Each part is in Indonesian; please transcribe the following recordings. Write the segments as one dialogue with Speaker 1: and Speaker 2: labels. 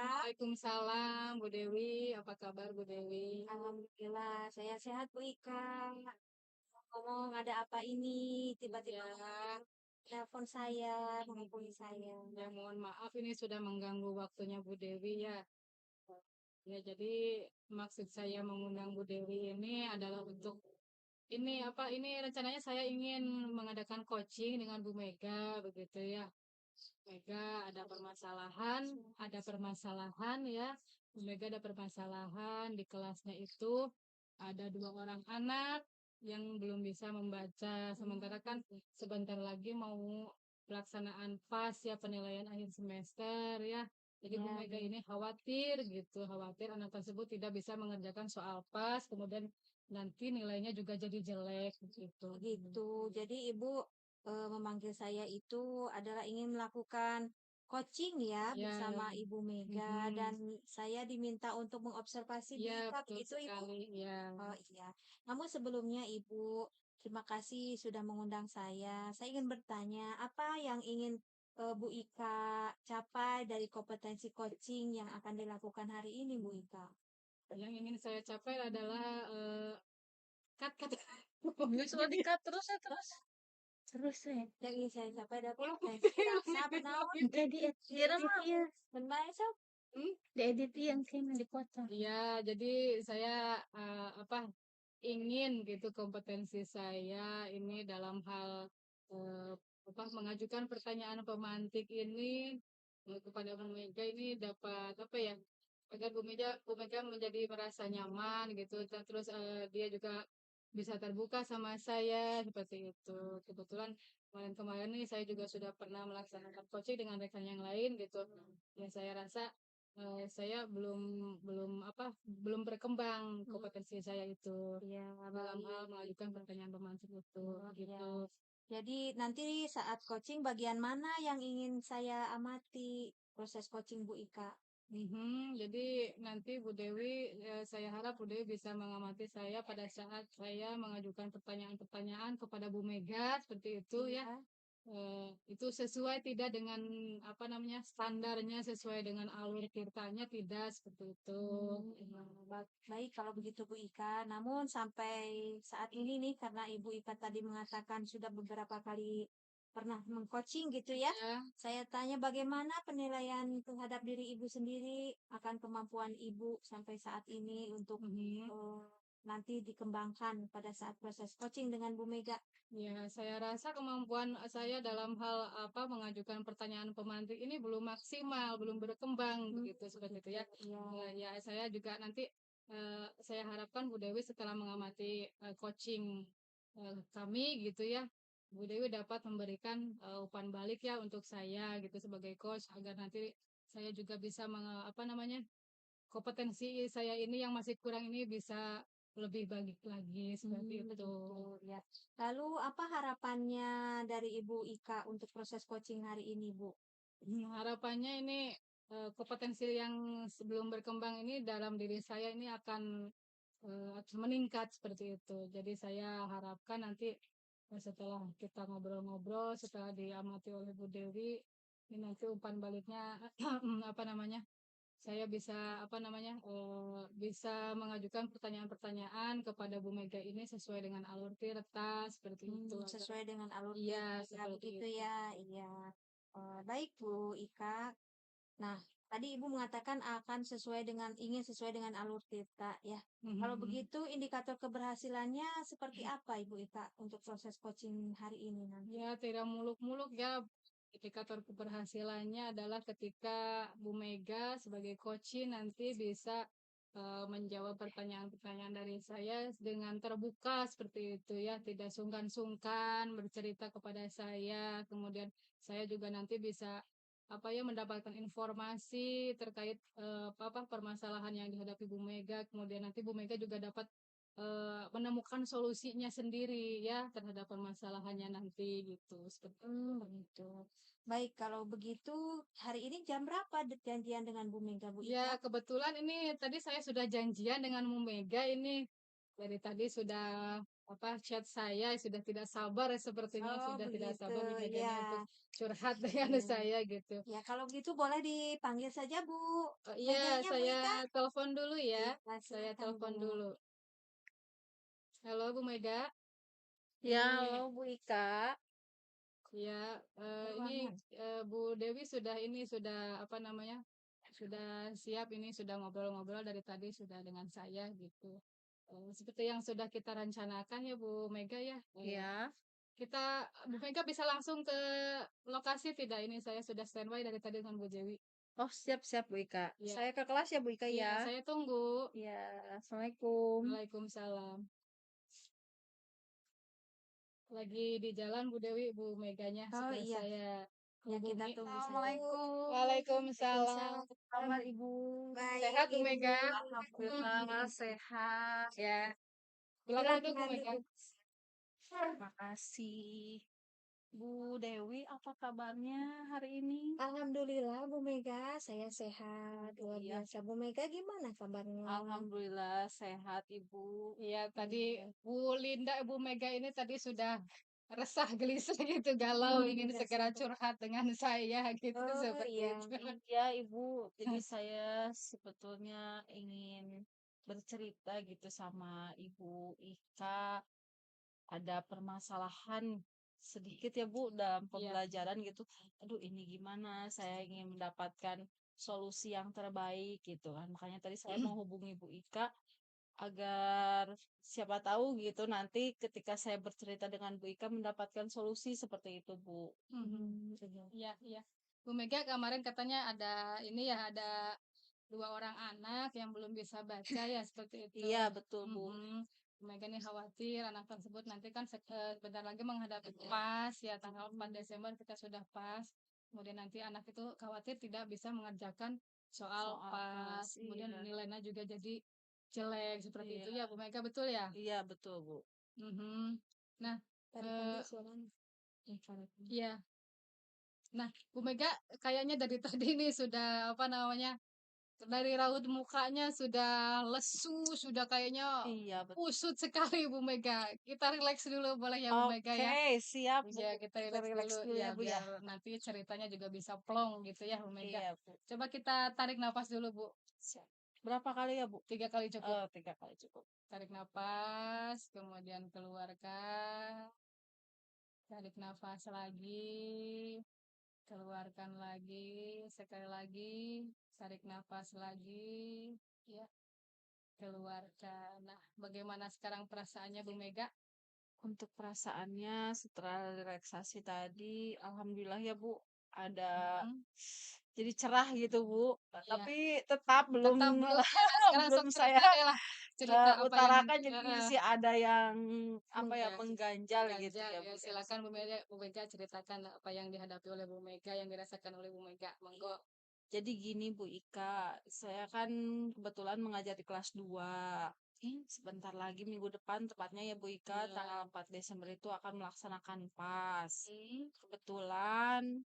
Speaker 1: Waalaikumsalam, Bu Dewi. Apa kabar, Bu Dewi?
Speaker 2: Alhamdulillah, saya sehat Bu Ika. Ngomong ada apa ini? Tiba-tiba
Speaker 1: Ya,
Speaker 2: telepon saya, menghubungi saya.
Speaker 1: ya mohon maaf ini sudah mengganggu waktunya Bu Dewi ya. Ya, jadi maksud saya mengundang Bu Dewi ini adalah untuk ini rencananya saya ingin mengadakan coaching dengan Bu Mega begitu ya. Mega ada permasalahan ya. Bu Mega ada permasalahan di kelasnya itu ada dua orang anak yang belum bisa membaca. Sementara kan sebentar lagi mau pelaksanaan PAS ya penilaian akhir semester ya. Jadi Bu
Speaker 2: Ya,
Speaker 1: Mega ini khawatir anak tersebut tidak bisa mengerjakan soal PAS, kemudian nanti nilainya juga jadi jelek gitu.
Speaker 2: begitu. Jadi Ibu memanggil saya itu adalah ingin melakukan coaching ya
Speaker 1: Ya,
Speaker 2: bersama Ibu Mega dan
Speaker 1: mhm.
Speaker 2: saya diminta untuk mengobservasi Bu
Speaker 1: Iya,
Speaker 2: Ika,
Speaker 1: betul
Speaker 2: begitu Ibu?
Speaker 1: sekali. Ya,
Speaker 2: Oh iya. Namun sebelumnya Ibu, terima kasih sudah mengundang saya. Saya ingin bertanya, apa yang ingin Bu Ika capai dari kompetensi coaching yang akan dilakukan hari ini, Bu Ika?
Speaker 1: yang ingin saya capai adalah cut cut.
Speaker 3: Sudah dikat terus ya terus terus ya.
Speaker 2: Yang ingin saya capai adalah
Speaker 1: Ulang,
Speaker 2: kompetensi rasa benawan,
Speaker 3: Jadi edit ya,
Speaker 2: bermain sob.
Speaker 1: Hmm?
Speaker 3: diedit yang kayaknya dipotong.
Speaker 1: Iya, jadi saya apa ingin gitu kompetensi saya ini dalam hal eh, apa mengajukan pertanyaan pemantik ini kepada Bu Mega ini dapat apa ya agar Bu Mega menjadi merasa nyaman gitu. Terus dia juga bisa terbuka sama saya seperti itu. Kebetulan kemarin-kemarin nih saya juga sudah pernah melaksanakan coaching dengan rekan yang lain gitu. Ya saya rasa saya belum belum belum berkembang kompetensi saya itu
Speaker 2: Ya,
Speaker 1: dalam hal
Speaker 2: baik.
Speaker 1: mengajukan pertanyaan pemantik itu
Speaker 2: Ya.
Speaker 1: gitu.
Speaker 2: Jadi nanti saat coaching bagian mana yang ingin saya amati proses coaching Bu Ika?
Speaker 1: Jadi nanti Bu Dewi, saya harap Bu Dewi bisa mengamati saya pada saat saya mengajukan pertanyaan-pertanyaan kepada Bu Mega seperti itu ya.
Speaker 2: Iya.
Speaker 1: Itu sesuai tidak dengan apa namanya standarnya, sesuai dengan alur ceritanya tidak seperti itu.
Speaker 2: Ya, baik kalau begitu Bu Ika. Namun sampai saat ini nih karena Ibu Ika tadi mengatakan sudah beberapa kali pernah mengcoaching gitu ya.
Speaker 1: Ya.
Speaker 2: Saya tanya bagaimana penilaian terhadap diri Ibu sendiri akan kemampuan Ibu sampai saat ini untuk
Speaker 1: Mhm.
Speaker 2: eh, nanti dikembangkan pada saat proses coaching dengan Bu Mega.
Speaker 1: Ya, saya rasa kemampuan saya dalam hal apa mengajukan pertanyaan pemantik ini belum maksimal, belum berkembang begitu seperti itu ya.
Speaker 2: Ya,
Speaker 1: Ya, saya juga nanti saya harapkan Bu Dewi setelah mengamati coaching kami gitu ya, Bu Dewi dapat memberikan umpan balik ya untuk saya gitu sebagai coach agar nanti saya juga bisa apa namanya kompetensi saya ini yang masih kurang ini bisa lebih baik lagi seperti itu.
Speaker 2: betul ya. Lalu apa harapannya dari Ibu Ika untuk proses coaching hari ini, Bu?
Speaker 1: Harapannya ini kompetensi yang sebelum berkembang ini dalam diri saya ini akan meningkat seperti itu. Jadi saya harapkan nanti setelah kita ngobrol-ngobrol, setelah diamati oleh Bu Dewi, ini nanti umpan baliknya apa namanya? Saya bisa apa namanya? Bisa mengajukan pertanyaan-pertanyaan kepada Bu Mega ini sesuai dengan alur tirta seperti itu.
Speaker 2: Sesuai dengan alur
Speaker 1: Iya,
Speaker 2: ya
Speaker 1: seperti
Speaker 2: begitu
Speaker 1: itu.
Speaker 2: ya. Iya. Baik Bu Ika. Nah, tadi Ibu mengatakan akan ingin sesuai dengan alur kita ya. Kalau
Speaker 1: Mhm.
Speaker 2: begitu indikator keberhasilannya seperti apa Ibu Ika untuk proses coaching hari ini nanti?
Speaker 1: Ya, tidak muluk-muluk ya. Indikator keberhasilannya adalah ketika Bu Mega sebagai coach nanti bisa menjawab pertanyaan-pertanyaan dari saya dengan terbuka seperti itu ya, tidak sungkan-sungkan bercerita kepada saya. Kemudian saya juga nanti bisa apa ya mendapatkan informasi terkait apa permasalahan yang dihadapi Bu Mega. Kemudian nanti Bu Mega juga dapat menemukan solusinya sendiri ya terhadap permasalahannya nanti gitu, seperti
Speaker 2: Begitu. Baik, kalau begitu hari ini jam berapa janjian dengan Bu Mega Bu
Speaker 1: ya
Speaker 2: Ika?
Speaker 1: kebetulan ini tadi saya sudah janjian dengan Bu Mega ini dari tadi sudah chat saya sudah tidak sabar sepertinya
Speaker 2: Oh,
Speaker 1: sudah tidak
Speaker 2: begitu.
Speaker 1: sabar Bu Mega ini untuk
Speaker 2: Ya.
Speaker 1: curhat dengan
Speaker 2: Ya.
Speaker 1: saya gitu.
Speaker 2: Ya, kalau gitu boleh dipanggil saja Bu
Speaker 1: Oh, iya,
Speaker 2: Meganya, Bu
Speaker 1: saya
Speaker 2: Ika.
Speaker 1: telepon dulu ya.
Speaker 2: Iya,
Speaker 1: Saya
Speaker 2: silakan
Speaker 1: telepon
Speaker 2: Bu.
Speaker 1: dulu. Halo Bu Mega,
Speaker 3: Ya,
Speaker 1: ini
Speaker 3: halo Bu Ika.
Speaker 1: ya ini
Speaker 2: Ruangan.
Speaker 1: Bu Dewi sudah sudah apa namanya? Sudah siap ini sudah ngobrol-ngobrol dari tadi sudah dengan saya gitu. Seperti yang sudah kita rencanakan ya Bu Mega ya.
Speaker 3: Ya.
Speaker 1: Kita Bu Mega bisa langsung ke lokasi tidak? Ini saya sudah standby dari tadi dengan Bu Dewi.
Speaker 3: Oh, siap-siap Bu Ika.
Speaker 1: Ya,
Speaker 3: Saya ke kelas ya Bu Ika
Speaker 1: ya
Speaker 3: ya.
Speaker 1: saya tunggu.
Speaker 3: Ya, Assalamualaikum.
Speaker 1: Waalaikumsalam. Lagi di jalan Bu Dewi, Bu Meganya
Speaker 2: Oh
Speaker 1: sudah
Speaker 2: iya,
Speaker 1: saya
Speaker 2: ya kita
Speaker 1: hubungi.
Speaker 2: tunggu saja.
Speaker 3: Assalamualaikum.
Speaker 1: Waalaikumsalam.
Speaker 2: Waalaikumsalam.
Speaker 3: Kabar Ibu?
Speaker 1: Sehat
Speaker 2: Baik,
Speaker 1: Bu
Speaker 2: Ibu.
Speaker 1: Mega?
Speaker 3: Alhamdulillah sehat.
Speaker 1: Ya, silakan duduk Bu
Speaker 2: Silakan
Speaker 1: Mega.
Speaker 2: duduk.
Speaker 3: Terima kasih. Bu Dewi, apa kabarnya hari ini?
Speaker 2: Alhamdulillah Bu Mega, saya sehat. Luar
Speaker 3: Iya,
Speaker 2: biasa. Bu Mega gimana kabarnya?
Speaker 3: Alhamdulillah sehat Ibu.
Speaker 1: Iya, tadi
Speaker 2: Iya.
Speaker 1: Bu Linda, Bu Mega ini tadi sudah resah gelisah gitu, galau ingin
Speaker 2: Iya,
Speaker 1: segera
Speaker 2: sampai.
Speaker 1: curhat dengan saya gitu
Speaker 2: Oh
Speaker 1: seperti
Speaker 2: iya.
Speaker 1: itu.
Speaker 3: Iya Ibu, jadi saya sebetulnya ingin bercerita gitu sama Ibu Ika. Ada permasalahan sedikit ya Bu dalam
Speaker 1: Iya.
Speaker 3: pembelajaran gitu. Aduh ini gimana? Saya ingin mendapatkan solusi yang terbaik gitu kan. Makanya tadi saya mau hubungi Bu Ika agar siapa tahu gitu nanti ketika saya bercerita dengan Bu Ika mendapatkan solusi seperti itu Bu.
Speaker 1: Mhm.
Speaker 2: Iya.
Speaker 1: Iya, iya. Bu Mega kemarin katanya ada ini ya, ada dua orang anak yang belum bisa baca ya seperti itu.
Speaker 3: Iya betul Bu.
Speaker 1: Mhm. Bu Mega nih khawatir anak tersebut nanti kan sebentar lagi menghadapi PAS ya tanggal 4 Desember kita sudah PAS. Kemudian nanti anak itu khawatir tidak bisa mengerjakan soal
Speaker 3: Soal
Speaker 1: PAS.
Speaker 3: pas,
Speaker 1: Kemudian
Speaker 3: iya.
Speaker 1: nilainya juga jadi jelek seperti itu ya
Speaker 3: Iya,
Speaker 1: Bu Mega betul ya?
Speaker 3: iya betul Bu.
Speaker 1: Mhm. Nah,
Speaker 2: Tarik lagi
Speaker 1: eh,
Speaker 2: suaranya. Tarik.
Speaker 1: iya. Nah, Bu Mega kayaknya dari tadi nih sudah apa namanya? Dari raut mukanya sudah lesu, sudah kayaknya
Speaker 3: Iya betul.
Speaker 1: kusut sekali Bu Mega. Kita rileks dulu boleh ya Bu Mega ya?
Speaker 3: Oke, siap Bu.
Speaker 1: Ya, kita
Speaker 3: Kita
Speaker 1: rileks
Speaker 3: relax
Speaker 1: dulu
Speaker 3: dulu ya
Speaker 1: ya
Speaker 3: Bu ya.
Speaker 1: biar nanti ceritanya juga bisa plong gitu ya Bu Mega.
Speaker 3: Iya Bu.
Speaker 1: Coba kita tarik nafas dulu Bu.
Speaker 3: Siap. Berapa kali ya Bu?
Speaker 1: 3 kali cukup.
Speaker 3: Oh, 3 kali cukup.
Speaker 1: Tarik nafas, kemudian keluarkan. Tarik nafas lagi. Keluarkan lagi, sekali lagi, tarik nafas lagi, ya, keluarkan. Nah, bagaimana sekarang perasaannya Bu Mega?
Speaker 3: Untuk perasaannya setelah relaksasi tadi, alhamdulillah ya Bu, ada
Speaker 1: Hmm,
Speaker 3: jadi cerah gitu Bu.
Speaker 1: ya,
Speaker 3: Tapi tetap belum
Speaker 1: tetap belum ya. Nah, sekarang
Speaker 3: belum
Speaker 1: sok
Speaker 3: saya
Speaker 1: cerita deh lah, cerita apa yang
Speaker 3: utarakan jadi masih ada yang apa ya
Speaker 1: ya,
Speaker 3: mengganjal gitu
Speaker 1: mengganjal
Speaker 3: ya
Speaker 1: ya.
Speaker 3: Bu ya.
Speaker 1: Silakan Bu Mega ceritakan apa yang dihadapi oleh Bu Mega, yang dirasakan oleh Bu Mega. Monggo.
Speaker 3: Jadi gini Bu Ika, saya kan kebetulan mengajar di kelas 2. Sebentar lagi minggu depan tepatnya ya Bu Ika,
Speaker 1: Ya.
Speaker 3: tanggal 4 Desember itu akan melaksanakan PAS.
Speaker 1: Hmm,
Speaker 3: Kebetulan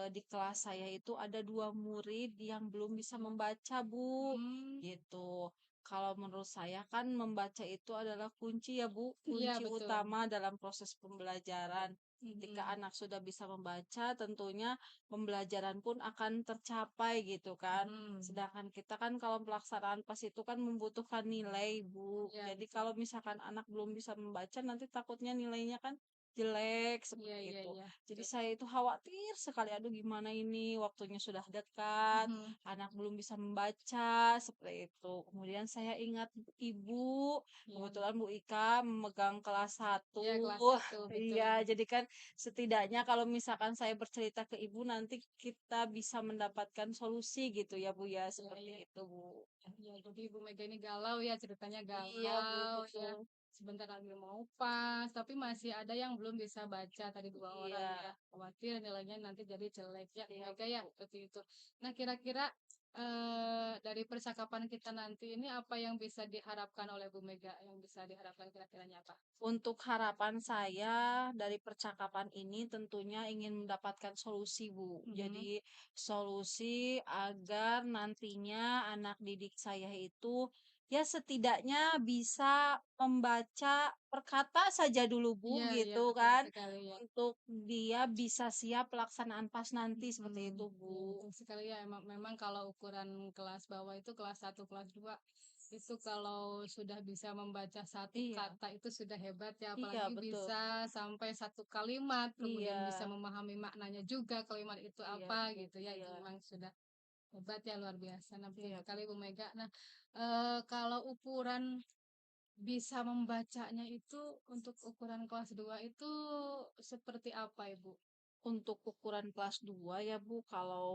Speaker 3: di kelas saya itu ada 2 murid yang belum bisa membaca Bu,
Speaker 1: hmm,
Speaker 3: gitu. Kalau menurut saya kan membaca itu adalah kunci ya Bu,
Speaker 1: iya
Speaker 3: kunci
Speaker 1: betul.
Speaker 3: utama dalam proses pembelajaran. Ketika
Speaker 1: Hmm,
Speaker 3: anak sudah bisa membaca, tentunya pembelajaran pun akan tercapai gitu kan.
Speaker 1: hmm,
Speaker 3: Sedangkan kita kan kalau pelaksanaan PAS itu kan membutuhkan nilai, Bu.
Speaker 1: iya
Speaker 3: Jadi
Speaker 1: betul.
Speaker 3: kalau misalkan anak belum bisa membaca, nanti takutnya nilainya kan jelek
Speaker 1: Iya,
Speaker 3: seperti
Speaker 1: iya,
Speaker 3: itu.
Speaker 1: iya.
Speaker 3: Jadi
Speaker 1: Betul.
Speaker 3: saya itu khawatir sekali, aduh gimana ini, waktunya sudah dekat,
Speaker 1: Mhm.
Speaker 3: anak belum bisa membaca, seperti itu. Kemudian saya ingat ibu,
Speaker 1: Iya,
Speaker 3: kebetulan Bu Ika memegang kelas satu.
Speaker 1: iya kelas satu betul.
Speaker 3: Iya, jadi kan setidaknya kalau misalkan saya bercerita ke ibu nanti kita bisa mendapatkan solusi gitu ya Bu ya,
Speaker 1: Iya,
Speaker 3: seperti
Speaker 1: iya.
Speaker 3: itu Bu.
Speaker 1: Iya, jadi Ibu Mega ini galau ya, ceritanya
Speaker 3: Iya Bu,
Speaker 1: galau ya.
Speaker 3: betul.
Speaker 1: Sebentar lagi mau pas, tapi masih ada yang belum bisa baca tadi 2 orang
Speaker 3: Iya,
Speaker 1: ya. Khawatir nilainya nanti jadi jelek ya, Bu
Speaker 3: iya
Speaker 1: Mega ya,
Speaker 3: Bu.
Speaker 1: seperti itu. Nah, kira-kira dari percakapan kita nanti ini apa yang bisa diharapkan oleh Bu Mega? Yang bisa diharapkan kira-kiranya apa?
Speaker 3: Untuk harapan saya dari percakapan ini tentunya ingin mendapatkan solusi Bu.
Speaker 1: Mhm.
Speaker 3: Jadi solusi agar nantinya anak didik saya itu ya setidaknya bisa membaca per kata saja dulu, Bu,
Speaker 1: Iya iya,
Speaker 3: gitu
Speaker 1: betul
Speaker 3: kan.
Speaker 1: sekali ya.
Speaker 3: Untuk dia bisa siap pelaksanaan PAS nanti, seperti itu,
Speaker 1: Iya
Speaker 3: Bu.
Speaker 1: betul sekali ya. Memang kalau ukuran kelas bawah itu kelas 1, kelas 2 itu kalau sudah bisa membaca satu
Speaker 3: Iya,
Speaker 1: kata itu sudah hebat ya,
Speaker 3: iya,
Speaker 1: apalagi
Speaker 3: betul.
Speaker 1: bisa sampai satu kalimat, kemudian bisa
Speaker 3: Iya,
Speaker 1: memahami maknanya juga kalimat itu
Speaker 3: iya,
Speaker 1: apa
Speaker 3: Bu.
Speaker 1: gitu ya. Itu
Speaker 3: Iya,
Speaker 1: memang sudah hebat ya, luar biasa. Nah, betul
Speaker 3: iya, Bu.
Speaker 1: sekali Bu Mega. Nah, kalau ukuran bisa membacanya itu untuk ukuran kelas 2 itu seperti apa Ibu?
Speaker 3: Untuk ukuran kelas 2 ya, Bu, kalau,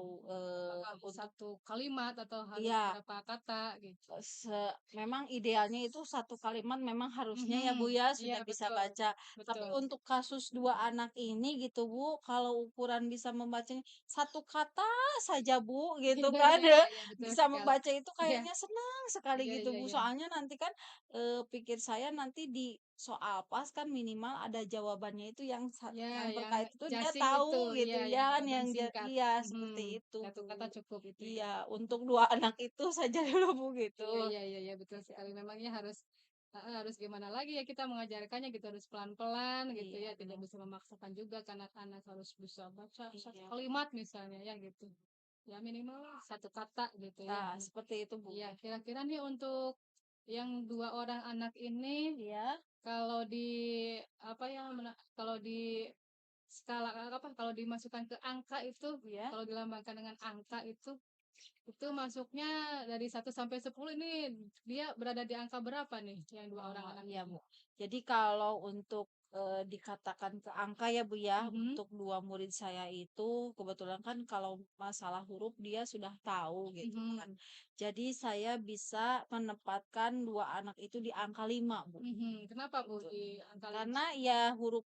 Speaker 1: Apakah
Speaker 3: untuk
Speaker 1: satu kalimat atau harus
Speaker 3: iya.
Speaker 1: berapa kata gitu?
Speaker 3: Memang idealnya itu satu kalimat memang harusnya ya Bu
Speaker 1: Mhm,
Speaker 3: ya
Speaker 1: iya
Speaker 3: sudah bisa
Speaker 1: betul,
Speaker 3: baca. Tapi
Speaker 1: betul.
Speaker 3: untuk kasus dua anak ini gitu Bu, kalau ukuran bisa membacanya satu kata saja Bu gitu
Speaker 1: Iya
Speaker 3: kan
Speaker 1: iya
Speaker 3: ya.
Speaker 1: iya iya, betul
Speaker 3: Bisa
Speaker 1: sekali.
Speaker 3: membaca itu
Speaker 1: Iya
Speaker 3: kayaknya senang sekali
Speaker 1: iya
Speaker 3: gitu
Speaker 1: iya
Speaker 3: Bu.
Speaker 1: iya.
Speaker 3: Soalnya nanti kan pikir saya nanti di soal PAS kan minimal ada jawabannya itu
Speaker 1: Iya,
Speaker 3: yang
Speaker 1: yang
Speaker 3: terkait itu dia
Speaker 1: jasing itu,
Speaker 3: tahu
Speaker 1: iya
Speaker 3: gitu
Speaker 1: yang
Speaker 3: ya,
Speaker 1: jawaban singkat.
Speaker 3: iya
Speaker 1: Mhm,
Speaker 3: seperti itu
Speaker 1: satu kata
Speaker 3: Bu.
Speaker 1: cukup itu ya.
Speaker 3: Iya, untuk dua anak itu saja dulu Bu
Speaker 1: Iya
Speaker 3: gitu.
Speaker 1: iya iya iya, betul
Speaker 3: Iya.
Speaker 1: sekali. Memangnya harus heeh, harus gimana lagi ya kita mengajarkannya gitu, harus pelan-pelan gitu ya,
Speaker 3: Iya,
Speaker 1: tidak bisa memaksakan juga karena anak harus bisa baca satu
Speaker 3: iya,
Speaker 1: kalimat misalnya ya gitu. Ya minimal satu kata gitu ya.
Speaker 3: nah, seperti itu, Bu.
Speaker 1: Iya, kira-kira nih untuk yang 2 orang anak ini
Speaker 3: Iya,
Speaker 1: kalau di apa ya, kalau di skala apa, kalau dimasukkan ke angka itu,
Speaker 3: iya.
Speaker 1: kalau dilambangkan dengan angka itu masuknya dari 1 sampai 10 ini dia berada di angka berapa nih yang 2 orang
Speaker 3: Oh,
Speaker 1: anak
Speaker 3: iya,
Speaker 1: ini?
Speaker 3: Bu. Jadi kalau untuk dikatakan ke angka ya, Bu ya,
Speaker 1: Mhm,
Speaker 3: untuk dua murid saya itu kebetulan kan kalau masalah huruf dia sudah tahu gitu kan.
Speaker 1: mhm,
Speaker 3: Jadi saya bisa menempatkan dua anak itu di angka 5, Bu.
Speaker 1: mhm. Kenapa Bu
Speaker 3: Gitu.
Speaker 1: di angka 5?
Speaker 3: Karena ya huruf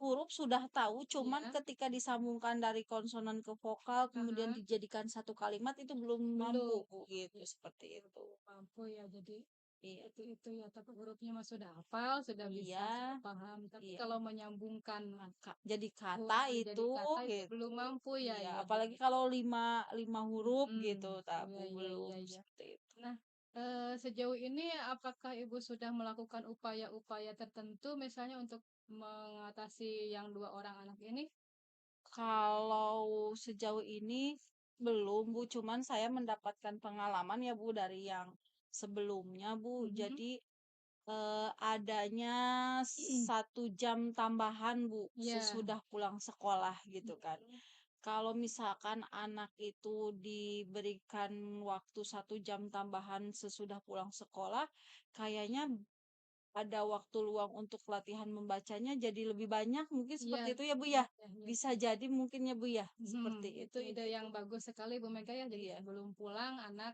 Speaker 3: huruf sudah tahu, cuman
Speaker 1: Iya,
Speaker 3: ketika disambungkan dari konsonan ke vokal, kemudian
Speaker 1: heeh,
Speaker 3: dijadikan satu kalimat itu belum mampu,
Speaker 1: belum.
Speaker 3: Bu, gitu, seperti
Speaker 1: Belum
Speaker 3: itu.
Speaker 1: mampu ya, jadi
Speaker 3: Iya,
Speaker 1: itu ya, tapi hurufnya mah sudah hafal, sudah bisa,
Speaker 3: iya,
Speaker 1: sudah paham. Tapi
Speaker 3: iya.
Speaker 1: kalau menyambungkan
Speaker 3: Jadi kata
Speaker 1: jadi
Speaker 3: itu,
Speaker 1: kata itu belum
Speaker 3: gitu.
Speaker 1: mampu ya,
Speaker 3: Iya,
Speaker 1: iya
Speaker 3: apalagi
Speaker 1: benar.
Speaker 3: kalau lima huruf gitu,
Speaker 1: Mhm, iya
Speaker 3: tabu
Speaker 1: iya
Speaker 3: belum
Speaker 1: iya iya.
Speaker 3: seperti itu.
Speaker 1: Nah, sejauh ini apakah Ibu sudah melakukan upaya-upaya tertentu misalnya untuk mengatasi yang 2 orang anak ini?
Speaker 3: Kalau sejauh ini belum, Bu, cuman saya mendapatkan pengalaman ya, Bu, dari yang sebelumnya, Bu.
Speaker 1: Mhm.
Speaker 3: Jadi adanya
Speaker 1: Mhm.
Speaker 3: 1 jam tambahan, Bu,
Speaker 1: Iya.
Speaker 3: sesudah pulang sekolah gitu kan.
Speaker 1: Mhm.
Speaker 3: Kalau misalkan anak itu diberikan waktu 1 jam tambahan sesudah pulang sekolah, kayaknya ada waktu luang untuk latihan membacanya jadi lebih banyak, mungkin
Speaker 1: Iya
Speaker 3: seperti itu ya, Bu,
Speaker 1: iya
Speaker 3: ya?
Speaker 1: iya iya.
Speaker 3: Bisa jadi mungkin ya, Bu, ya? Seperti
Speaker 1: Mhm, itu
Speaker 3: itu.
Speaker 1: ide yang bagus sekali Bu Mega ya. Jadi
Speaker 3: Iya.
Speaker 1: sebelum pulang anak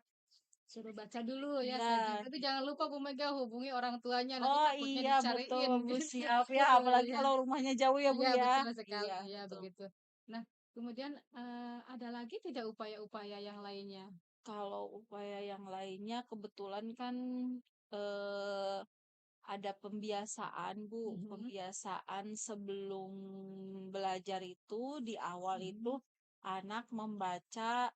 Speaker 1: suruh baca dulu ya
Speaker 3: Iya.
Speaker 1: 1 jam. Tapi jangan lupa Bu Mega hubungi orang tuanya, nanti
Speaker 3: Oh,
Speaker 1: takutnya
Speaker 3: iya betul,
Speaker 1: dicariin
Speaker 3: Bu,
Speaker 1: gitu.
Speaker 3: siap ya,
Speaker 1: Iya
Speaker 3: apalagi
Speaker 1: iya.
Speaker 3: kalau rumahnya jauh ya, Bu,
Speaker 1: Iya
Speaker 3: ya?
Speaker 1: betul sekali,
Speaker 3: Iya,
Speaker 1: iya
Speaker 3: betul.
Speaker 1: begitu. Nah, kemudian, ada lagi tidak upaya-upaya yang lainnya?
Speaker 3: Kalau upaya yang lainnya kebetulan kan, eee, ada pembiasaan, Bu.
Speaker 1: Mhm,
Speaker 3: Pembiasaan sebelum belajar itu, di awal itu
Speaker 1: mhm,
Speaker 3: anak membaca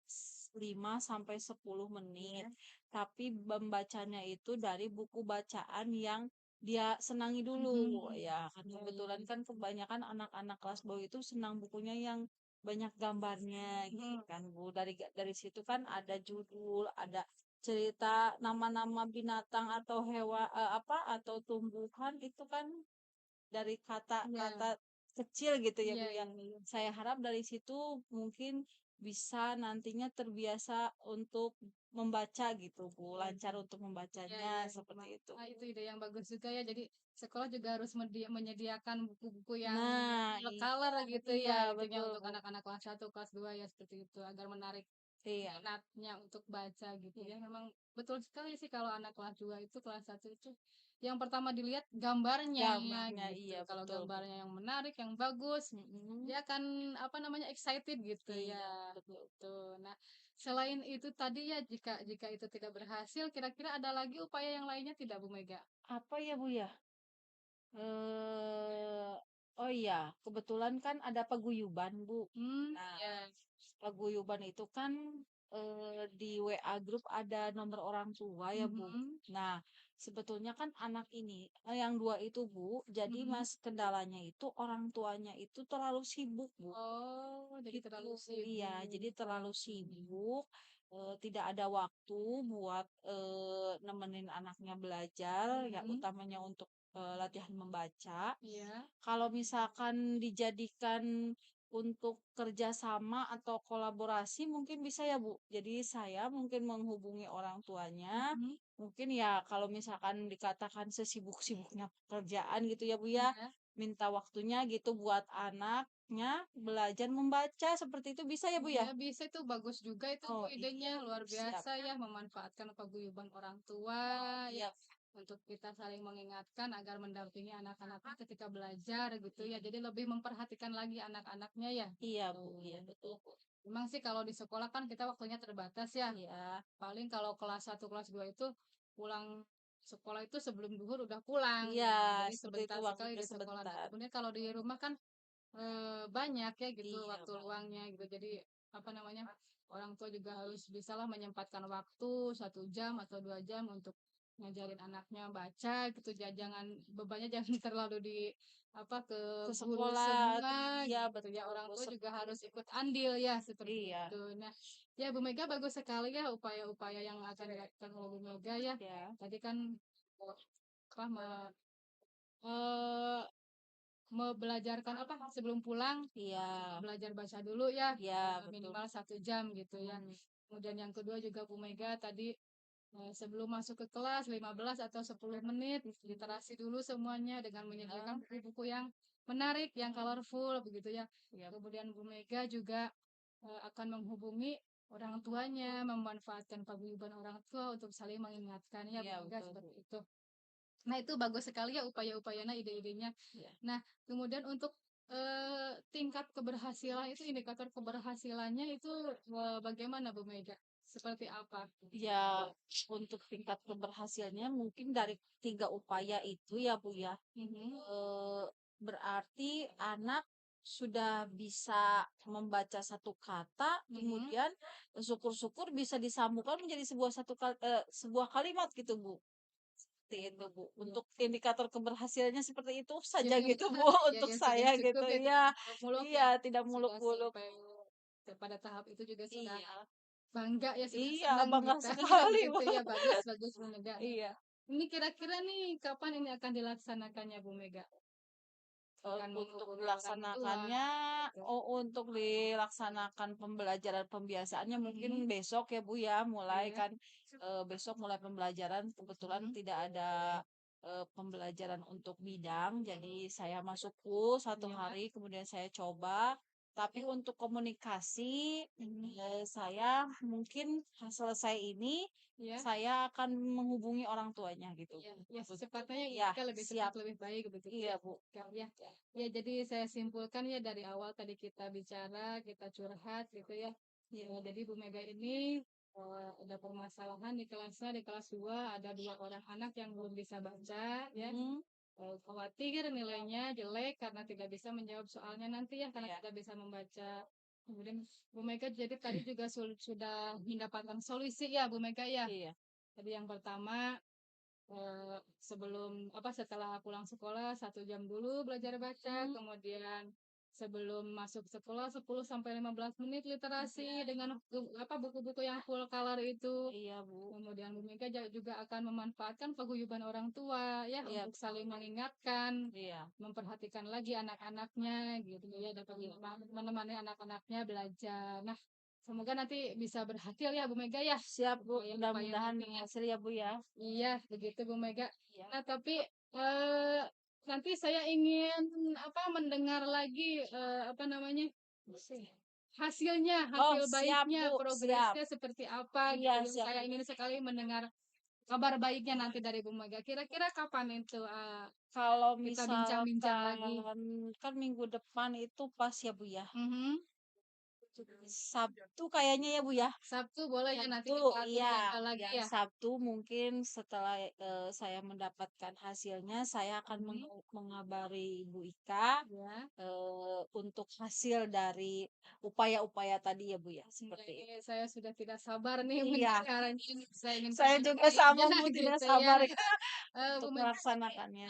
Speaker 3: 5 sampai 10 menit.
Speaker 1: iya,
Speaker 3: Tapi membacanya itu dari buku bacaan yang dia senangi dulu.
Speaker 1: mhm,
Speaker 3: Ya, kan
Speaker 1: iya iya
Speaker 3: kebetulan
Speaker 1: iya,
Speaker 3: kan kebanyakan anak-anak kelas bawah itu senang bukunya yang banyak gambarnya gitu
Speaker 1: mhm,
Speaker 3: kan, Bu. Dari situ kan ada judul, ada cerita nama-nama binatang atau apa, atau tumbuhan itu kan dari
Speaker 1: iya,
Speaker 3: kata-kata kecil gitu ya,
Speaker 1: iya
Speaker 3: Bu, ya.
Speaker 1: iya iya,
Speaker 3: Saya harap dari situ mungkin bisa nantinya terbiasa untuk membaca gitu, Bu,
Speaker 1: iya
Speaker 3: lancar untuk
Speaker 1: iya
Speaker 3: membacanya
Speaker 1: iya,
Speaker 3: seperti itu.
Speaker 1: itu ide yang bagus juga ya. Jadi sekolah juga harus menyediakan buku-buku yang
Speaker 3: Nah,
Speaker 1: color gitu ya,
Speaker 3: iya
Speaker 1: itunya
Speaker 3: betul,
Speaker 1: untuk
Speaker 3: Bu.
Speaker 1: anak-anak kelas 1, kelas 2 ya seperti itu, agar menarik
Speaker 3: Iya,
Speaker 1: minatnya untuk baca gitu
Speaker 3: iya.
Speaker 1: ya. Memang betul sekali sih kalau anak kelas 2 itu, kelas 1 itu yang pertama dilihat gambarnya
Speaker 3: Gambarnya
Speaker 1: gitu.
Speaker 3: iya
Speaker 1: Kalau
Speaker 3: betul, Bu.
Speaker 1: gambarnya yang menarik, yang bagus,
Speaker 3: Mhm.
Speaker 1: dia akan apa namanya excited gitu ya
Speaker 3: Iya, betul.
Speaker 1: gitu. Nah, selain itu tadi ya jika jika itu tidak berhasil, kira-kira ada lagi upaya yang lainnya tidak Bu Mega?
Speaker 3: Apa ya, Bu, ya? Eee, oh iya, kebetulan kan ada paguyuban, Bu.
Speaker 1: Hmm,
Speaker 3: Nah,
Speaker 1: ya.
Speaker 3: paguyuban itu kan di WA grup ada nomor orang tua ya, Bu.
Speaker 1: Mhm.
Speaker 3: Nah, sebetulnya kan anak ini, yang 2 itu, Bu, jadi
Speaker 1: Mhm.
Speaker 3: kendalanya itu orang tuanya itu terlalu sibuk, Bu.
Speaker 1: Oh, jadi terlalu
Speaker 3: Gitu, iya.
Speaker 1: sibuk.
Speaker 3: Jadi terlalu sibuk, tidak ada waktu buat, nemenin anaknya belajar, ya
Speaker 1: Mhm.
Speaker 3: utamanya untuk, latihan membaca.
Speaker 1: Iya.
Speaker 3: Kalau misalkan dijadikan untuk kerjasama atau kolaborasi mungkin bisa ya, Bu. Jadi saya mungkin menghubungi orang tuanya,
Speaker 1: Mhm.
Speaker 3: mungkin ya kalau misalkan dikatakan sesibuk-sibuknya pekerjaan gitu ya, Bu, ya,
Speaker 1: Iya.
Speaker 3: minta waktunya gitu buat anaknya belajar membaca, seperti itu bisa ya, Bu,
Speaker 1: Iya,
Speaker 3: ya?
Speaker 1: bisa itu bagus juga itu Bu
Speaker 3: Oh,
Speaker 1: idenya,
Speaker 3: iya,
Speaker 1: luar
Speaker 3: siap.
Speaker 1: biasa ya memanfaatkan paguyuban orang tua ya
Speaker 3: Iya,
Speaker 1: untuk kita saling mengingatkan agar mendampingi anak-anaknya ketika belajar gitu ya. Jadi lebih memperhatikan lagi anak-anaknya ya.
Speaker 3: iya, Bu, iya,
Speaker 1: Tuh.
Speaker 3: betul, Bu.
Speaker 1: Memang sih kalau di sekolah kan kita waktunya terbatas ya.
Speaker 3: Iya,
Speaker 1: Paling kalau kelas 1 kelas 2 itu pulang sekolah itu sebelum zuhur udah pulang.
Speaker 3: iya,
Speaker 1: Nah, jadi
Speaker 3: seperti itu
Speaker 1: sebentar sekali
Speaker 3: waktunya
Speaker 1: di sekolah. Nah,
Speaker 3: sebentar.
Speaker 1: kemudian kalau di rumah kan banyak ya gitu
Speaker 3: Iya,
Speaker 1: waktu
Speaker 3: Bang.
Speaker 1: luangnya gitu. Jadi apa namanya, orang tua juga harus bisalah menyempatkan waktu 1 jam atau 2 jam untuk ngajarin anaknya baca gitu. Jangan bebannya jangan terlalu di apa ke
Speaker 3: Ke
Speaker 1: guru
Speaker 3: sekolah,
Speaker 1: semua
Speaker 3: iya
Speaker 1: gitu ya.
Speaker 3: betul,
Speaker 1: Orang
Speaker 3: Bu,
Speaker 1: tua juga harus ikut andil ya seperti
Speaker 3: iya,
Speaker 1: itu. Nah, ya Bu Mega bagus sekali ya upaya-upaya yang akan dilakukan oleh Bu Mega ya.
Speaker 3: ya,
Speaker 1: Tadi kan apa eh, belajarkan apa sebelum pulang
Speaker 3: iya,
Speaker 1: belajar baca dulu ya
Speaker 3: iya, betul.
Speaker 1: minimal 1 jam gitu ya.
Speaker 3: Hmm,
Speaker 1: Kemudian yang kedua juga Bu Mega tadi sebelum masuk ke kelas 15 atau 10 menit literasi dulu semuanya dengan
Speaker 3: ya,
Speaker 1: menyediakan buku-buku yang menarik, yang colorful begitu ya.
Speaker 3: iya,
Speaker 1: Kemudian Bu Mega juga akan menghubungi orang tuanya, memanfaatkan paguyuban orang tua untuk saling mengingatkannya Bu
Speaker 3: iya,
Speaker 1: Mega
Speaker 3: betul, Bu.
Speaker 1: seperti itu. Nah, itu bagus sekali ya upaya-upayanya, ide-idenya.
Speaker 3: Iya.
Speaker 1: Nah, kemudian untuk tingkat keberhasilan itu indikator keberhasilannya itu bagaimana Bu Mega? Seperti apa?
Speaker 3: Ya, untuk tingkat keberhasilannya mungkin dari 3 upaya itu ya, Bu, ya.
Speaker 1: Mhm.
Speaker 3: Berarti anak sudah bisa membaca satu kata,
Speaker 1: Mhm.
Speaker 3: kemudian syukur-syukur bisa disambungkan menjadi sebuah kalimat gitu, Bu. Seperti itu, Bu. Untuk indikator keberhasilannya seperti itu saja
Speaker 1: Jadi
Speaker 3: gitu, Bu,
Speaker 1: ya
Speaker 3: untuk
Speaker 1: ya sudah
Speaker 3: saya
Speaker 1: cukup
Speaker 3: gitu.
Speaker 1: ya tidak
Speaker 3: Iya,
Speaker 1: muluk-muluk ya.
Speaker 3: iya, tidak
Speaker 1: Sudah
Speaker 3: muluk-muluk.
Speaker 1: sampai kepada tahap itu juga sudah
Speaker 3: Iya,
Speaker 1: bangga ya, sudah
Speaker 3: iya,
Speaker 1: senang
Speaker 3: bangga
Speaker 1: kita
Speaker 3: sekali,
Speaker 1: gitu
Speaker 3: Bu.
Speaker 1: ya. Bagus bagus Bu Mega. Nah,
Speaker 3: Iya.
Speaker 1: ini kira-kira nih kapan ini akan dilaksanakannya Bu Mega? Akan
Speaker 3: Untuk
Speaker 1: menghubungi orang tua
Speaker 3: dilaksanakannya,
Speaker 1: gitu.
Speaker 3: untuk dilaksanakan pembelajaran pembiasaannya mungkin
Speaker 1: Mhm.
Speaker 3: besok ya, Bu, ya, mulai
Speaker 1: Iya.
Speaker 3: kan, besok mulai pembelajaran, kebetulan
Speaker 1: Mhm.
Speaker 3: tidak ada, pembelajaran untuk bidang, jadi saya masuk kurs 1
Speaker 1: Iya.
Speaker 3: hari, kemudian saya coba. Tapi untuk komunikasi,
Speaker 1: Mhm.
Speaker 3: saya mungkin selesai ini,
Speaker 1: Iya.
Speaker 3: saya akan menghubungi orang tuanya gitu.
Speaker 1: Iya, ya secepatnya ya
Speaker 3: Ya,
Speaker 1: kita lebih cepat
Speaker 3: siap.
Speaker 1: lebih baik begitu
Speaker 3: Iya,
Speaker 1: ya.
Speaker 3: Bu.
Speaker 1: Kak, ya. Ya, jadi saya simpulkan ya dari awal tadi kita bicara, kita curhat gitu ya. Ya, jadi Bu Mega ini ada permasalahan di kelasnya di kelas 2 ada 2 orang anak yang belum bisa baca ya.
Speaker 3: Mhm.
Speaker 1: Khawatir nilainya jelek karena tidak bisa menjawab soalnya nanti ya karena
Speaker 3: Iya,
Speaker 1: tidak bisa membaca. Kemudian Bu Mega jadi tadi juga sudah mendapatkan solusi ya Bu Mega ya.
Speaker 3: iya.
Speaker 1: Jadi yang pertama sebelum apa setelah pulang sekolah 1 jam dulu belajar baca,
Speaker 3: Mmm,
Speaker 1: kemudian sebelum masuk sekolah 10 sampai 15 menit literasi dengan apa buku-buku yang full color itu.
Speaker 3: iya, Bu.
Speaker 1: Kemudian Bu Mega juga akan memanfaatkan paguyuban orang tua ya
Speaker 3: Iya,
Speaker 1: untuk saling mengingatkan,
Speaker 3: iya,
Speaker 1: memperhatikan lagi anak-anaknya gitu ya, dapat menemani anak-anaknya belajar. Nah, semoga nanti bisa berhasil ya Bu Mega ya,
Speaker 3: siap, Bu,
Speaker 1: upaya-upaya
Speaker 3: mudah-mudahan
Speaker 1: nantinya.
Speaker 3: berhasil ya, Bu, ya.
Speaker 1: Iya, begitu Bu Mega.
Speaker 3: Iya.
Speaker 1: Nah, tapi eh, nanti saya ingin apa mendengar lagi apa namanya hasilnya,
Speaker 3: Oh,
Speaker 1: hasil
Speaker 3: siap,
Speaker 1: baiknya,
Speaker 3: Bu, siap.
Speaker 1: progresnya seperti apa
Speaker 3: Iya,
Speaker 1: gitu. Yang
Speaker 3: siap,
Speaker 1: saya
Speaker 3: Bu.
Speaker 1: ingin sekali mendengar kabar baiknya nanti dari Bu Mega. Kira-kira kapan itu
Speaker 3: Kalau
Speaker 1: kita bincang-bincang lagi?
Speaker 3: misalkan kan minggu depan itu pas ya, Bu, ya.
Speaker 1: Mhm.
Speaker 3: Sabtu kayaknya ya Bu ya.
Speaker 1: Sabtu boleh ya, nanti
Speaker 3: Sabtu,
Speaker 1: kita atur
Speaker 3: iya,
Speaker 1: jadwal lagi
Speaker 3: yang
Speaker 1: ya.
Speaker 3: Sabtu mungkin setelah saya mendapatkan hasilnya, saya akan mengabari Ibu Ika
Speaker 1: Ya.
Speaker 3: untuk hasil dari upaya-upaya tadi ya Bu ya, seperti itu.
Speaker 1: Ini saya sudah tidak sabar nih
Speaker 3: Iya,
Speaker 1: mendengarnya. Saya ingin
Speaker 3: saya
Speaker 1: kembali
Speaker 3: juga sama
Speaker 1: kerja
Speaker 3: Bu, tidak
Speaker 1: gitu ya.
Speaker 3: sabar ya
Speaker 1: Bu
Speaker 3: untuk
Speaker 1: Mega,
Speaker 3: melaksanakannya.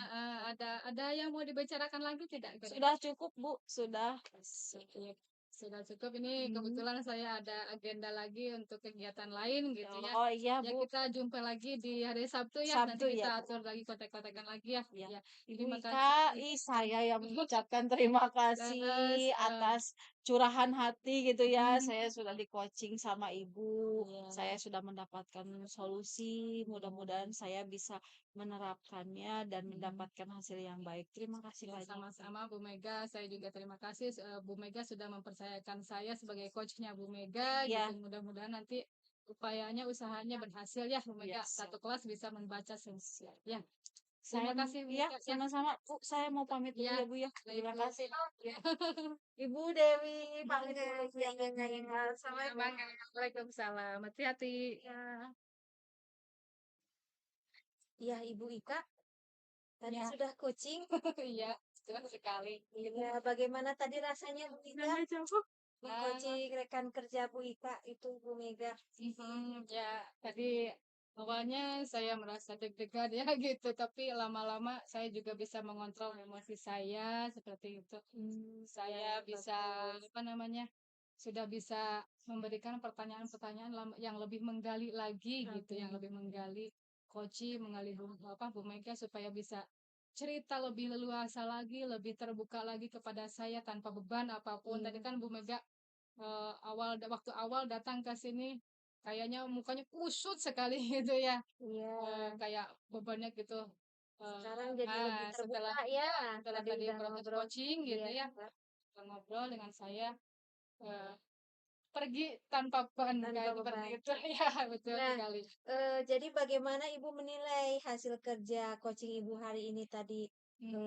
Speaker 1: ada yang mau dibicarakan lagi tidak?
Speaker 3: Sudah cukup Bu, sudah.
Speaker 1: Sudah, sudah cukup. Ini
Speaker 3: Hmm.
Speaker 1: kebetulan saya ada agenda lagi untuk kegiatan lain gitu ya.
Speaker 3: Oh iya
Speaker 1: Ya
Speaker 3: Bu,
Speaker 1: kita jumpa lagi di hari Sabtu ya. Nanti
Speaker 3: Sabtu
Speaker 1: kita
Speaker 3: ya Bu.
Speaker 1: atur lagi kontak-kontakan lagi ya.
Speaker 3: Ya.
Speaker 1: Ya.
Speaker 3: Ibu
Speaker 1: Terima
Speaker 3: Ika,
Speaker 1: kasih.
Speaker 3: saya yang mengucapkan terima
Speaker 1: Terus,
Speaker 3: kasih atas curahan hati gitu ya.
Speaker 1: hmm,
Speaker 3: Saya sudah di coaching sama Ibu.
Speaker 1: iya.
Speaker 3: Saya sudah mendapatkan solusi. Mudah-mudahan saya bisa menerapkannya dan mendapatkan hasil yang baik. Terima kasih
Speaker 1: Ya,
Speaker 3: banyak.
Speaker 1: sama-sama Bu Mega. Saya juga terima kasih Bu Mega sudah mempercayakan saya sebagai coachnya Bu Mega
Speaker 3: Iya,
Speaker 1: gitu. Mudah-mudahan nanti upayanya, usahanya berhasil ya Bu
Speaker 3: iya,
Speaker 1: Mega.
Speaker 3: siap.
Speaker 1: Satu kelas bisa membaca sensi. Ya,
Speaker 3: Saya
Speaker 1: terima kasih Bu
Speaker 3: ya
Speaker 1: Mega ya.
Speaker 3: sama-sama Bu. Saya mau pamit dulu
Speaker 1: Ya,
Speaker 3: ya Bu ya.
Speaker 1: baik
Speaker 3: Terima
Speaker 1: Bu.
Speaker 3: kasih.
Speaker 1: Ya.
Speaker 3: Ibu Dewi, pamit dulu. Assalamualaikum.
Speaker 1: Waalaikumsalam. Hati-hati.
Speaker 3: Ya.
Speaker 2: Ya, Ibu Ika, tadi
Speaker 1: Ya.
Speaker 2: sudah coaching.
Speaker 1: Iya, jelas sekali.
Speaker 2: Ya, bagaimana tadi rasanya Bu Ika mengcoaching rekan kerja Bu Ika itu Bu Mega?
Speaker 1: Ya, tadi awalnya saya merasa deg-degan ya gitu, tapi lama-lama saya juga bisa mengontrol emosi saya seperti itu. Saya bisa apa namanya? Sudah bisa memberikan pertanyaan-pertanyaan yang lebih menggali lagi gitu, yang lebih menggali menggali Bu Mega supaya bisa cerita lebih leluasa lagi, lebih terbuka lagi kepada saya tanpa beban apapun. Tadi kan Bu Mega waktu awal datang ke sini kayaknya mukanya kusut sekali gitu ya.
Speaker 2: Iya.
Speaker 1: Kayak bebannya gitu.
Speaker 2: Sekarang jadi lebih
Speaker 1: Setelah
Speaker 2: terbuka ya.
Speaker 1: setelah
Speaker 2: Tadi
Speaker 1: tadi
Speaker 2: udah
Speaker 1: proses
Speaker 2: ngobrol.
Speaker 1: coaching gitu
Speaker 2: Iya.
Speaker 1: ya, ngobrol dengan saya eh, pergi tanpa beban
Speaker 2: Tanpa
Speaker 1: kayak seperti
Speaker 2: beban.
Speaker 1: itu ya, betul
Speaker 2: Nah,
Speaker 1: sekali.
Speaker 2: jadi bagaimana Ibu menilai hasil kerja coaching Ibu hari ini tadi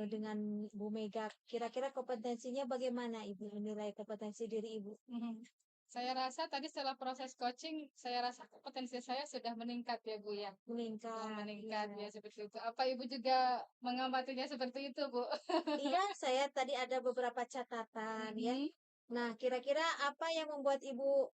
Speaker 2: dengan Bu Mega? Kira-kira kompetensinya bagaimana Ibu menilai kompetensi diri Ibu?
Speaker 1: Saya rasa tadi setelah proses coaching, saya rasa kompetensi saya sudah meningkat ya Bu ya.
Speaker 2: Meningkat.
Speaker 1: Meningkat
Speaker 2: Iya.
Speaker 1: ya seperti itu. Apa Ibu juga mengamatinya seperti itu Bu?
Speaker 2: Iya, saya tadi ada beberapa catatan ya. Nah, kira-kira apa yang membuat Ibu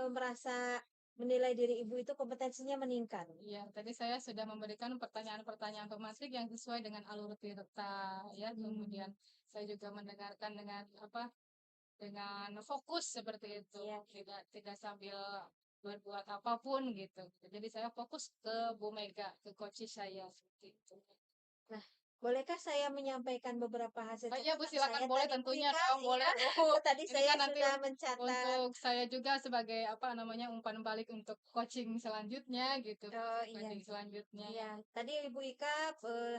Speaker 2: merasa menilai diri Ibu itu kompetensinya meningkat?
Speaker 1: Iya, tadi saya sudah memberikan pertanyaan-pertanyaan pematik yang sesuai dengan alur tirta ya. Kemudian saya juga mendengarkan dengan apa? Dengan fokus seperti itu.
Speaker 2: Iya.
Speaker 1: Tidak sambil berbuat apapun gitu. Jadi saya fokus ke Bu Mega, ke coach saya seperti itu.
Speaker 2: Nah, bolehkah saya menyampaikan beberapa hasil
Speaker 1: Iya Bu,
Speaker 2: catatan
Speaker 1: silakan
Speaker 2: saya
Speaker 1: boleh
Speaker 2: tadi Bu
Speaker 1: tentunya
Speaker 2: Ika?
Speaker 1: dong, boleh
Speaker 2: Iya,
Speaker 1: Bu.
Speaker 2: tadi
Speaker 1: Ini
Speaker 2: saya
Speaker 1: kan nanti
Speaker 2: sudah mencatat.
Speaker 1: untuk saya juga sebagai apa namanya umpan balik untuk coaching selanjutnya gitu.
Speaker 2: Oh iya.
Speaker 1: Coaching selanjutnya.
Speaker 2: Iya, tadi Ibu Ika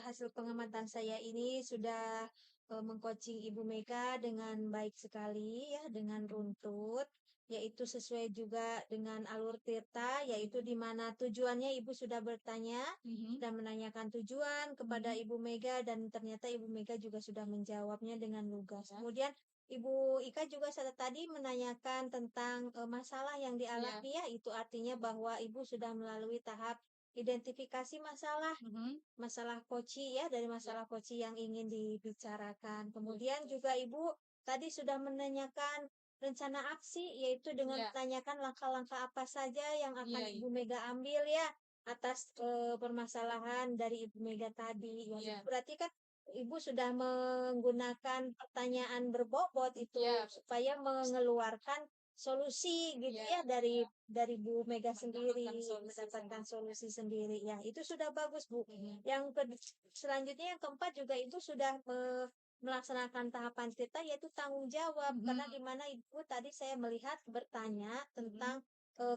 Speaker 2: hasil pengamatan saya ini sudah mengcoaching Ibu Mega dengan baik sekali ya, dengan runtut, yaitu sesuai juga dengan alur tirta, yaitu di mana tujuannya Ibu sudah bertanya dan menanyakan tujuan kepada Ibu Mega dan ternyata Ibu Mega juga sudah menjawabnya dengan lugas. Kemudian Ibu Ika juga tadi menanyakan tentang masalah yang dialami ya, itu artinya bahwa Ibu sudah melalui tahap identifikasi masalah koci ya, dari masalah koci yang ingin dibicarakan. Kemudian juga Ibu tadi sudah menanyakan rencana aksi, yaitu dengan menanyakan langkah-langkah apa saja yang akan Ibu Mega ambil ya atas permasalahan dari Ibu Mega tadi. Berarti kan Ibu sudah menggunakan pertanyaan berbobot itu supaya mengeluarkan solusi gitu ya dari Bu Mega sendiri, mendapatkan solusi sendiri ya, itu sudah bagus Bu. Yang selanjutnya yang keempat juga Ibu sudah melaksanakan tahapan kita yaitu tanggung jawab, karena di mana Ibu tadi saya melihat bertanya tentang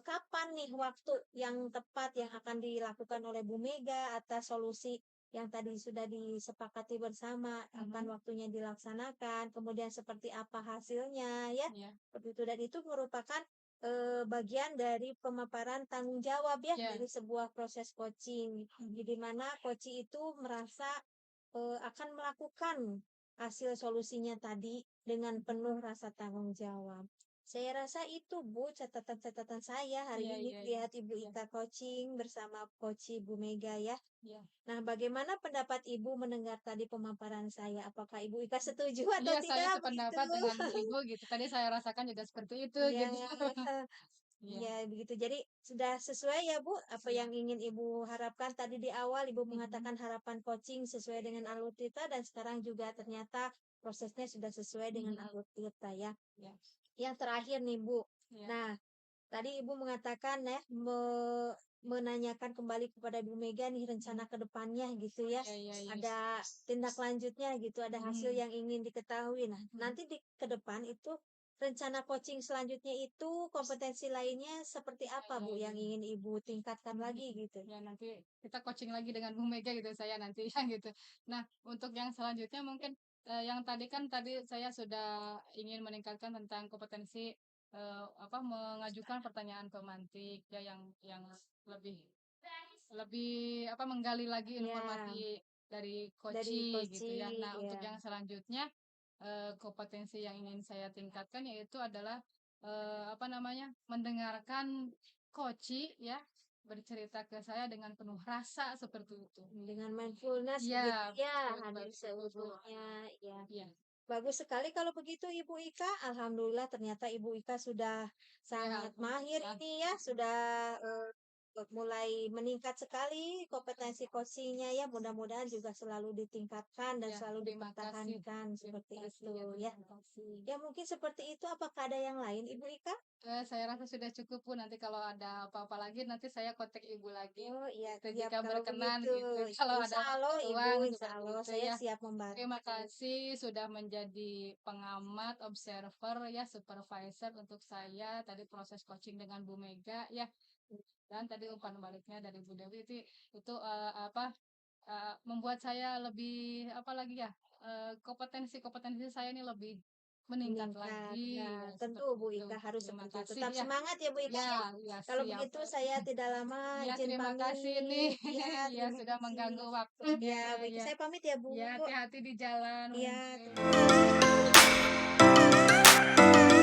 Speaker 2: kapan nih waktu yang tepat yang akan dilakukan oleh Bu Mega atas solusi yang tadi sudah disepakati bersama, kapan waktunya dilaksanakan, kemudian seperti apa hasilnya ya. Seperti itu, dan itu merupakan bagian dari pemaparan tanggung jawab ya dari sebuah proses coaching, di mana coach itu merasa akan melakukan hasil solusinya tadi dengan penuh rasa tanggung jawab. Saya rasa itu Bu catatan-catatan saya hari
Speaker 1: Iya,
Speaker 2: ini
Speaker 1: iya, iya.
Speaker 2: lihat Ibu
Speaker 1: Iya,
Speaker 2: Ika coaching bersama Coach Ibu Mega ya.
Speaker 1: iya.
Speaker 2: Nah, bagaimana pendapat Ibu mendengar tadi pemaparan saya? Apakah Ibu Ika setuju atau
Speaker 1: Iya, saya
Speaker 2: tidak begitu?
Speaker 1: sependapat dengan Ibu gitu. Tadi saya rasakan juga seperti itu
Speaker 2: Iya,
Speaker 1: gitu. Iya.
Speaker 2: iya begitu. Jadi sudah sesuai ya Bu apa
Speaker 1: Iya.
Speaker 2: yang ingin Ibu harapkan tadi di awal Ibu
Speaker 1: Mhm.
Speaker 2: mengatakan harapan coaching sesuai dengan alur kita dan sekarang juga ternyata prosesnya sudah sesuai dengan
Speaker 1: Mhm.
Speaker 2: alur kita ya.
Speaker 1: Iya.
Speaker 2: Yang terakhir nih Bu.
Speaker 1: Iya.
Speaker 2: Nah, tadi Ibu mengatakan ya menanyakan kembali kepada Bu Mega nih rencana
Speaker 1: Mhm.
Speaker 2: ke depannya gitu ya.
Speaker 1: Iya, iya, iya.
Speaker 2: Ada tindak lanjutnya gitu, ada hasil
Speaker 1: Mhm.
Speaker 2: yang ingin diketahui. Nah,
Speaker 1: Mhm.
Speaker 2: nanti di ke depan itu rencana coaching selanjutnya itu kompetensi lainnya seperti
Speaker 1: Iya,
Speaker 2: apa
Speaker 1: iya,
Speaker 2: Bu
Speaker 1: iya.
Speaker 2: yang ingin Ibu tingkatkan
Speaker 1: Mhm.
Speaker 2: lagi gitu?
Speaker 1: Ya nanti kita coaching lagi dengan Bu Mega gitu saya nanti ya gitu. Nah, untuk yang selanjutnya mungkin yang tadi saya sudah ingin meningkatkan tentang kompetensi mengajukan pertanyaan pemantik ya yang lebih lebih menggali lagi
Speaker 2: Ya,
Speaker 1: informasi dari
Speaker 2: dari
Speaker 1: coaching gitu ya.
Speaker 2: coaching
Speaker 1: Nah, untuk
Speaker 2: ya.
Speaker 1: yang selanjutnya kompetensi yang ingin saya tingkatkan yaitu adalah mendengarkan coach ya bercerita ke saya dengan penuh rasa seperti itu.
Speaker 2: Dengan mindfulness
Speaker 1: Iya,
Speaker 2: begitu ya,
Speaker 1: betul
Speaker 2: hadir
Speaker 1: betul betul.
Speaker 2: seutuhnya ya.
Speaker 1: Iya,
Speaker 2: Bagus sekali kalau begitu Ibu Ika. Alhamdulillah ternyata Ibu Ika sudah
Speaker 1: iya
Speaker 2: sangat mahir
Speaker 1: alhamdulillah.
Speaker 2: ini ya, sudah mulai meningkat sekali kompetensi coachingnya ya. Mudah-mudahan juga selalu ditingkatkan dan
Speaker 1: Ya,
Speaker 2: selalu
Speaker 1: terima kasih.
Speaker 2: dipertahankan
Speaker 1: Terima
Speaker 2: seperti
Speaker 1: kasih
Speaker 2: itu
Speaker 1: ya,
Speaker 2: ya.
Speaker 1: terima kasih.
Speaker 2: Ya mungkin seperti itu. Apakah ada yang lain Ibu Ika?
Speaker 1: Saya rasa sudah cukup Bu. Nanti kalau ada apa-apa lagi nanti saya kontak Ibu lagi.
Speaker 2: Oh iya,
Speaker 1: Gitu
Speaker 2: siap
Speaker 1: jika
Speaker 2: kalau
Speaker 1: berkenan
Speaker 2: begitu.
Speaker 1: gitu. Kalau ada
Speaker 2: Insya
Speaker 1: waktu
Speaker 2: Allah Ibu,
Speaker 1: luang
Speaker 2: Insya
Speaker 1: seperti
Speaker 2: Allah
Speaker 1: itu
Speaker 2: saya
Speaker 1: ya.
Speaker 2: siap
Speaker 1: Terima
Speaker 2: membantu.
Speaker 1: kasih sudah menjadi pengamat, observer ya, supervisor untuk saya tadi proses coaching dengan Bu Mega ya. Dan tadi umpan baliknya dari Bu Dewi itu membuat saya lebih apa lagi ya? Kompetensi-kompetensi saya ini lebih meningkat
Speaker 2: Meningkat.
Speaker 1: lagi
Speaker 2: Nah,
Speaker 1: ya
Speaker 2: tentu
Speaker 1: seperti
Speaker 2: Bu
Speaker 1: itu.
Speaker 2: Ika harus
Speaker 1: Terima
Speaker 2: seperti itu.
Speaker 1: kasih
Speaker 2: Tetap
Speaker 1: ya.
Speaker 2: semangat ya Bu Ika
Speaker 1: Ya,
Speaker 2: ya.
Speaker 1: ya
Speaker 2: Kalau
Speaker 1: siap.
Speaker 2: begitu saya tidak lama
Speaker 1: Ya,
Speaker 2: izin
Speaker 1: terima kasih nih.
Speaker 2: pamit. Ya,
Speaker 1: Ya,
Speaker 2: terima
Speaker 1: sudah
Speaker 2: kasih.
Speaker 1: mengganggu waktunya.
Speaker 2: Ya,
Speaker 1: Ya,
Speaker 2: Bu Ika
Speaker 1: ya.
Speaker 2: saya pamit ya Bu.
Speaker 1: Ya, hati-hati di jalan
Speaker 2: Ya,
Speaker 1: mungkin.
Speaker 2: terima kasih.